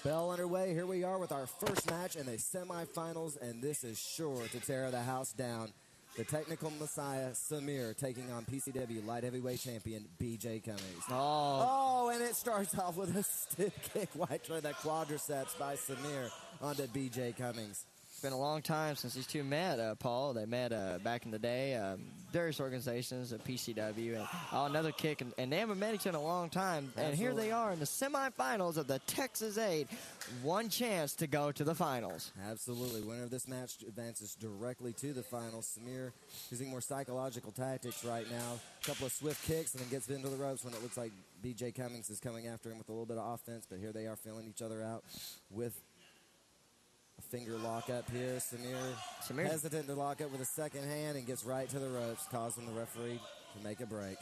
Bell underway. Here we are with our first match in the semifinals, and this is sure to tear the house down. The technical messiah, Samir, taking on PCW light heavyweight champion, BJ Cummings. Oh, and it starts off with a stiff kick right to the quadriceps by Samir onto BJ Cummings. It's been a long time since these two met, Paul. They met back in the day, various organizations at PCW. And another kick, and they haven't met each other in a long time. Absolutely. And here they are in the semifinals of the Texas 8. One chance to go to the finals. Absolutely. Winner of this match advances directly to the finals. Samir using more psychological tactics right now. A couple of swift kicks and then gets into the ropes when it looks like BJ Cummings is coming after him with a little bit of offense. But here they are feeling each other out with a finger lock up here. Samir hesitant to lock up with a second hand and gets right to the ropes, causing the referee to make a break.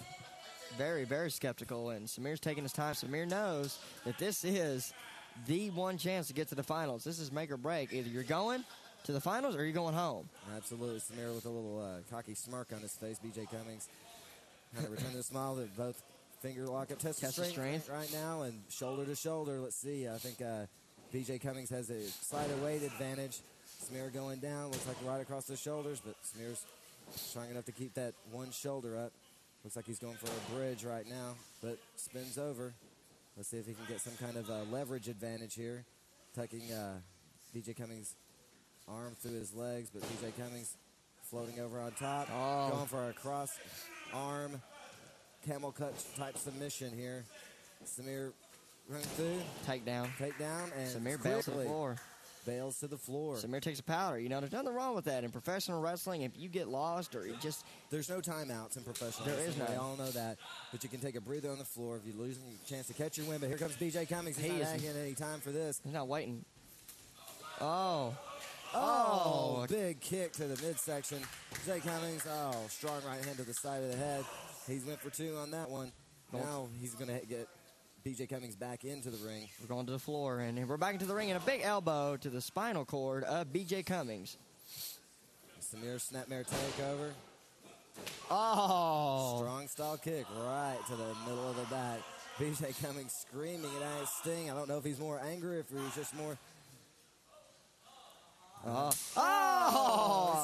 Very, very skeptical, and Samir's taking his time. Samir knows that this is the one chance to get to the finals. This is make or break. Either you're going to the finals or you're going home. Absolutely. Samir with a little cocky smirk on his face. BJ Cummings kind of returning the smile that both finger lock up. Test of strength right now and shoulder to shoulder. Let's see. I think BJ Cummings has a slight weight advantage. Samir going down. Looks like right across the shoulders, but Samir's trying enough to keep that one shoulder up. Looks like he's going for a bridge right now, but spins over. Let's see if he can get some kind of leverage advantage here. Tucking BJ Cummings' arm through his legs, but BJ Cummings floating over on top. Going for a cross arm camel cut type submission here. Samir running through. Takedown, and Samir bails to the floor. Bails to the floor. Samir takes a powder. You know, there's nothing wrong with that. In professional wrestling, if you get lost or you just... There's no timeouts in professional wrestling. There is none. We all know that. But you can take a breather on the floor if you're losing a chance to catch your win. But here comes BJ Cummings. He's not taking any time for this. He's not waiting. Big kick to the midsection. BJ Cummings, strong right hand to the side of the head. He's went for two on that one. Now he's going to get BJ Cummings back into the ring. We're going to the floor, and we're back into the ring, and a big elbow to the spinal cord of BJ Cummings. Samir snapmare takeover. Strong style kick right to the middle of the back. BJ Cummings screaming at his sting. I don't know if he's more angry or if he's just more...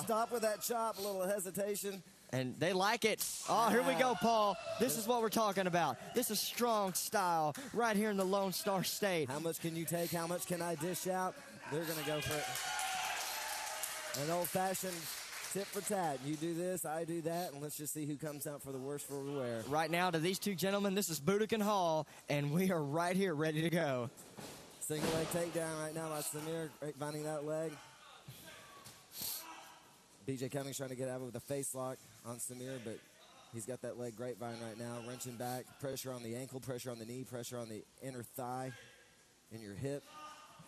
Stop with that chop, a little hesitation. And they like it. Here we go, Paul. This is what we're talking about. This is strong style right here in the Lone Star State. How much can you take? How much can I dish out? They're going to go for it. An old-fashioned tit for tat. You do this, I do that, and let's just see who comes out for the worst for the wear. Right now, to these two gentlemen, this is Budokan Hall, and we are right here ready to go. Single leg takedown right now by Samir, grapevine that leg. BJ Cummings trying to get out with a face lock on Samir, but he's got that leg grapevine right now. Wrenching back, pressure on the ankle, pressure on the knee, pressure on the inner thigh and your hip.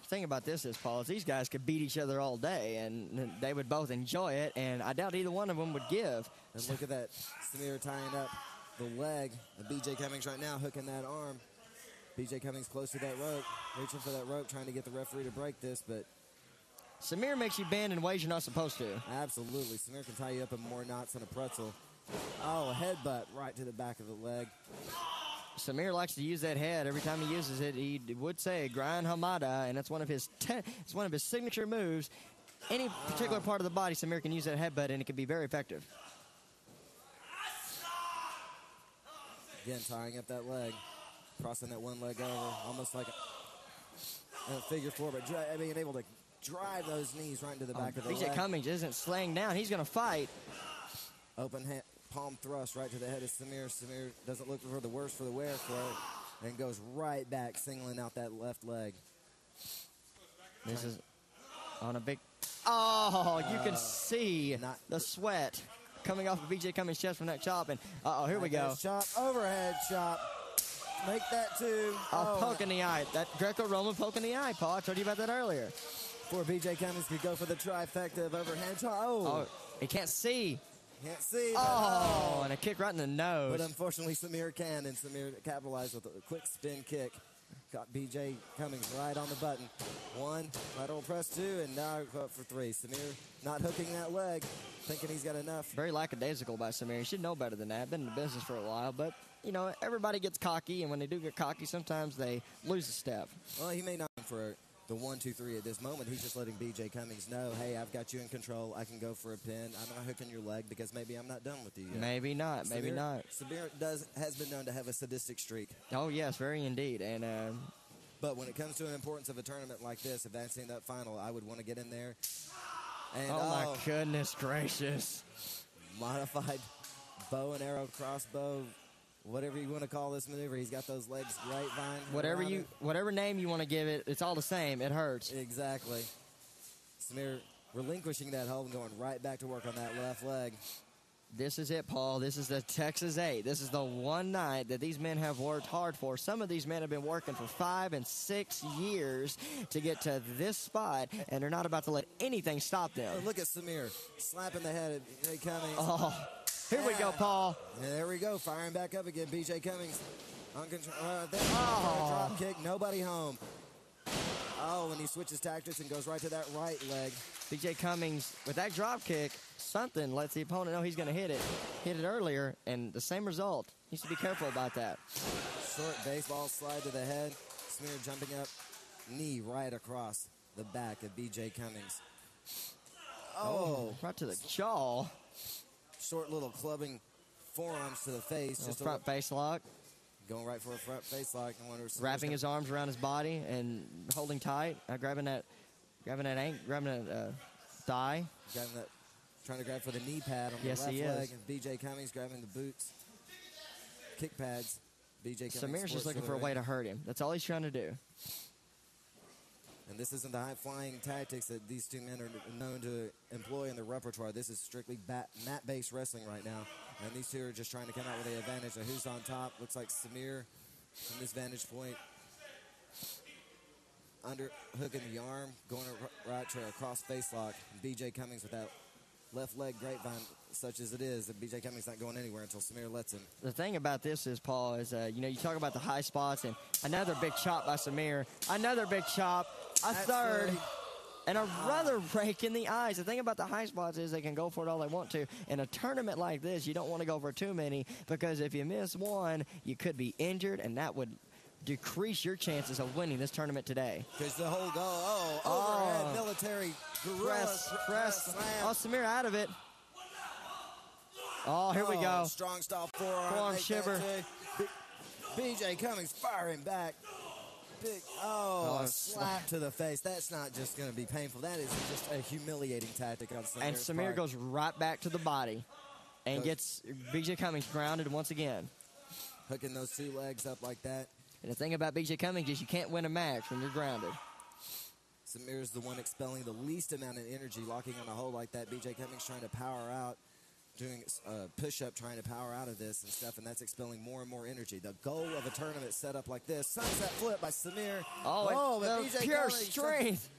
The thing about this is, Paul, is these guys could beat each other all day, and they would both enjoy it, and I doubt either one of them would give. And look at that. Samir tying up the leg, and BJ Cummings right now hooking that arm. BJ Cummings close to that rope, reaching for that rope, trying to get the referee to break this, but Samir makes you bend in ways you're not supposed to. Absolutely. Samir can tie you up in more knots than a pretzel. A headbutt right to the back of the leg. Samir likes to use that head. Every time he uses it, he would say Grind Hamada, and that's one of his signature moves. Any particular part of the body, Samir can use that headbutt, and it can be very effective. Again, tying up that leg. Crossing that one leg over, almost like a figure four, but being able to drive those knees right into the back of the leg. BJ Cummings isn't slaying down. He's going to fight. Open hand, palm thrust right to the head of Samir. Samir doesn't look for the worst for the wear for it and goes right back, singling out that left leg. This is on a big... you can see the sweat coming off of BJ Cummings' chest from that chop. And here we go. Chop, overhead chop. Make that two. Poke in the eye. That Greco-Roman poke in the eye, Paul. I told you about that earlier. Before BJ Cummings could go for the trifecta of overhand chop. He can't see. Can't see. And a kick right in the nose. But unfortunately, Samir can, and Samir capitalized with a quick spin kick. Got BJ Cummings right on the button. One, lateral press two, and now up for three. Samir not hooking that leg, thinking he's got enough. Very lackadaisical by Samir. He should know better than that. Been in the business for a while, but, you know, everybody gets cocky, and when they do get cocky, sometimes they lose a step. Well, he may not have for the 1-2-3 at this moment. He's just letting B.J. Cummings know, hey, I've got you in control. I can go for a pin. I'm not hooking your leg because maybe I'm not done with you yet. Maybe not. Maybe not. Samir has been known to have a sadistic streak. Oh, yes, very indeed. And but when it comes to an importance of a tournament like this, advancing that final, I would want to get in there. And, my goodness gracious. Modified bow and arrow crossbow, whatever you want to call this maneuver. He's got those legs grapevine. Whatever name you want to give it, it's all the same. It hurts. Exactly. Samir relinquishing that hold and going right back to work on that left leg. This is it, Paul. This is the Texas 8. This is the one night that these men have worked hard for. Some of these men have been working for 5 and 6 years to get to this spot, and they're not about to let anything stop them. Oh, look at Samir slapping the head of B.J. Cummings. Oh, here we go, Paul. And there we go, firing back up again. B.J. Cummings on control. Drop kick, nobody home. Oh, and he switches tactics and goes right to that right leg. B.J. Cummings, with that drop kick, something lets the opponent know he's going to hit it. Hit it earlier, and the same result. He needs to be careful about that. Short baseball slide to the head. Samir jumping up, knee right across the back of B.J. Cummings. Oh, right to the jaw. Short little clubbing forearms to the face. Just front face lock. Going right for a front face lock. Wrapping his arms around his body and holding tight. Grabbing that thigh. Trying to grab for the knee pad on the left leg. And B.J. Cummings grabbing the boots. Kick pads. B.J. Cummings. Samir's just looking for a way to hurt him. That's all he's trying to do. And this isn't the high-flying tactics that these two men are known to employ in their repertoire. This is strictly mat-based wrestling right now. And these two are just trying to come out with the advantage of who's on top. Looks like Samir from this vantage point. Underhooking the arm, going right to a cross face lock. B.J. Cummings with that left leg grapevine, such as it is. B.J. Cummings not going anywhere until Samir lets him. The thing about this is, Paul, is you talk about the high spots, and another big chop by Samir. Another big chop. A third. And a rather rake in the eyes. The thing about the high spots is they can go for it all they want to. In a tournament like this, you don't want to go for too many because if you miss one, you could be injured, and that would decrease your chances of winning this tournament today. Because the whole goal, overhead military press slam. Oh, Samir out of it. Oh, here we go. Strong style forearm shiver. B.J. Cummings firing back. Big, slap to the face. That's not just going to be painful. That is just a humiliating tactic on Samir's And Samir part. goes right back to the body and gets B.J. Cummings grounded once again. Hooking those two legs up like that. And the thing about B.J. Cummings is you can't win a match when you're grounded. Samir's the one expelling the least amount of energy, locking on a hold like that. B.J. Cummings trying to power out, doing a push-up, trying to power out of this and stuff, and that's expelling more and more energy. The goal of a tournament set up like this. Sunset flip by Samir. But BJ pure Cummings strength.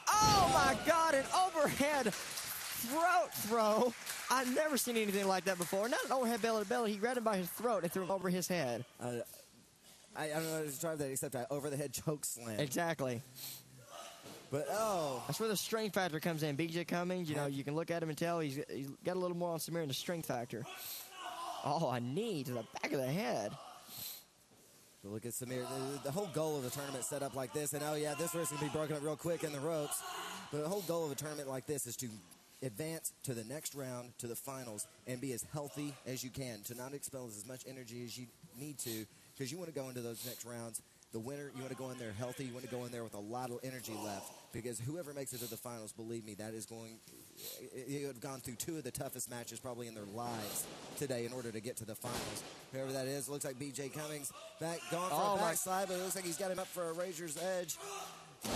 Oh, my God, an overhead throat throw. I've never seen anything like that before. Not an overhead belly to belly. He grabbed him by his throat and threw him over his head. I don't know how to describe that except over-the-head choke slam. Exactly. But, that's where the strength factor comes in. B.J. Cummings, you can look at him and tell he's got a little more on Samir in the strength factor. Oh, a knee to the back of the head. But look at Samir. The whole goal of the tournament set up like this, and this race is going to be broken up real quick in the ropes. But the whole goal of a tournament like this is to advance to the next round, to the finals, and be as healthy as you can, to not expel as much energy as you need to, because you want to go into those next rounds. The winner, you want to go in there healthy. You want to go in there with a lot of energy left, because whoever makes it to the finals, believe me, that is going – you have gone through two of the toughest matches probably in their lives today in order to get to the finals. Whoever that is, looks like B.J. Cummings going for a backside, but it looks like he's got him up for a razor's edge.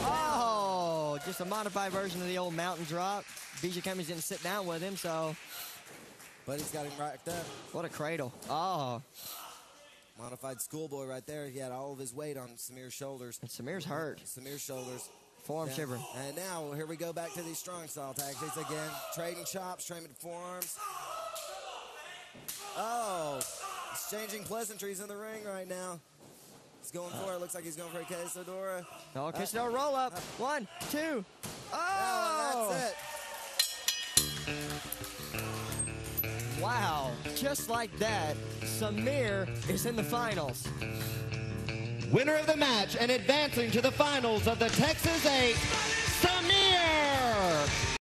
Oh, just a modified version of the old mountain drop. B.J. Cummings didn't sit down with him, so. But he's got him racked up. What a cradle. Oh. Modified schoolboy right there. He had all of his weight on Samir's shoulders. And Samir's hurt. Samir's shoulders. Forearm shiver. And now, here we go back to these strong style tactics again. Trading chops, trading forearms. Oh, exchanging pleasantries in the ring right now. He's going for it. Looks like he's going for a quesadora. Oh, quesadora roll up. 1, 2. Oh! That's it. Wow. Just like that, Samir is in the finals. winner of the match and advancing to the finals of the Texas 8,